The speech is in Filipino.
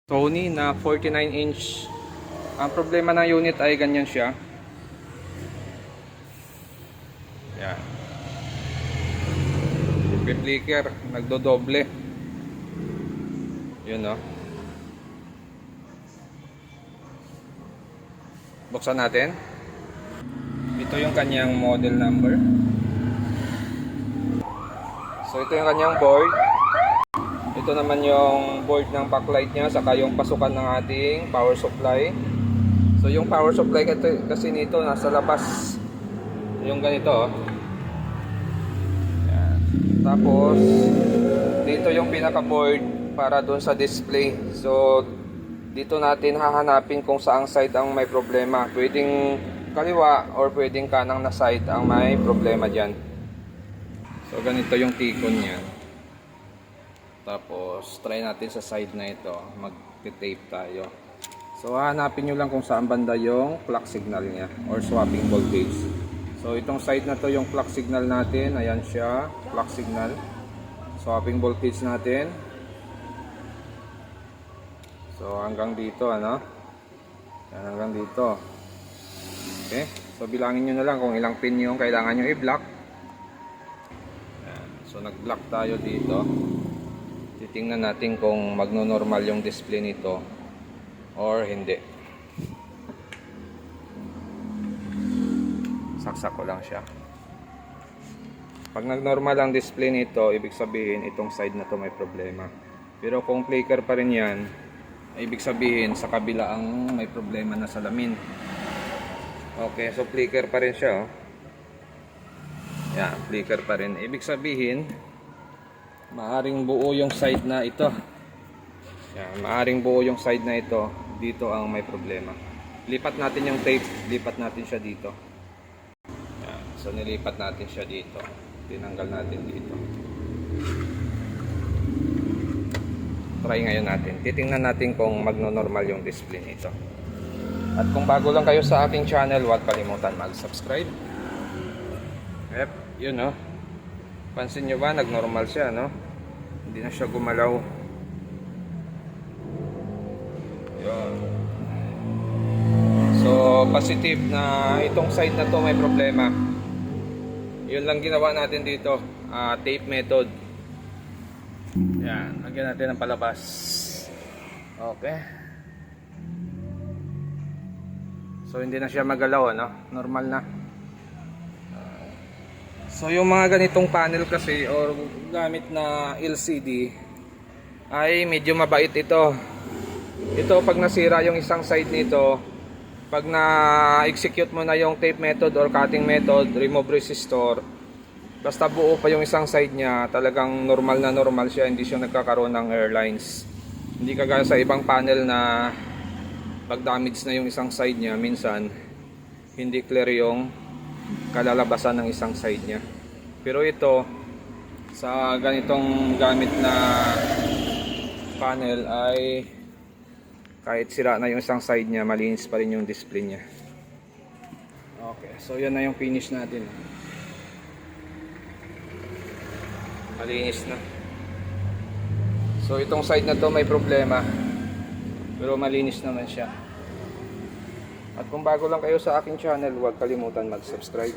Sony na 49 inch. Ang problema ng unit ay ganyan siya. Yan. Flicker, nagdodoble. Yun, no? Buksan natin. Ito yung kanyang model number. So ito yung kanyang board. Ito naman yung board ng backlight niya, saka yung pasukan ng ating power supply. So yung power supply kasi nito nasa labas. Yung ganito, oh. Yan. Tapos dito yung pinaka board para doon sa display. So dito natin hahanapin kung saang side ang may problema. Pwedeng kaliwa or pwedeng kanang na side ang may problema dyan. So ganito yung tikon niya. Tapos try natin sa side na ito, mag-tape tayo. So hahanapin nyo lang kung saan banda yung clock signal niya or swapping voltage. So itong side na to yung clock signal natin. Ayan siya, clock signal. Swapping voltage natin. So hanggang dito, ano? Yan, hanggang dito. Okay, so bilangin nyo na lang kung ilang pin yung kailangan nyo i-block. So nag-block tayo dito. Titingnan natin kung magno-normal yung display nito or hindi. Saksak ko lang siya. Pag nag-normal ang display nito, ibig sabihin itong side na to may problema. Pero kung flicker pa rin yan, ibig sabihin sa kabila ang may problema na salamin. Okay, so flicker pa rin siya, oh. Yan, flicker pa rin. Ibig sabihin maaring buo yung side na ito. Yan, maaring buo yung side na ito. Dito ang may problema. Lipat natin yung tape, lipat natin siya dito. Yan, so nilipat natin siya dito. Tinanggal natin dito. Try ngayon natin. Titingnan natin kung magno-normal yung display nito. At kung bago lang kayo sa aking channel, huwag kalimutan mag-subscribe. Yep, yun, no? Pansin nyo ba, nag-normal siya, no? Hindi na siya gumalaw. Yun. So, positive na itong side na to may problema. Yun lang ginawa natin dito. Tape method. Yan, lagyan natin ng palabas. Okay. So, hindi na siya magalaw, no? Normal na. So yung mga ganitong panel kasi or gamit na LCD ay medyo mabait ito. Ito pag nasira yung isang side nito, pag na-execute mo na yung tape method or cutting method, remove resistor, basta buo pa yung isang side niya, talagang normal na normal siya, hindi siya nagkakaroon ng airlines. Hindi kagaya sa ibang panel na pag damage na yung isang side niya, minsan hindi clear yung kalalabasan ng isang side niya. Pero ito sa ganitong gamit na panel ay kahit sira na yung isang side niya, malinis pa rin yung display niya. Okay, so yan na yung finish natin. Malinis na. So itong side na to may problema, pero malinis naman siya. At kung bago lang kayo sa aking channel, huwag kalimutan mag-subscribe.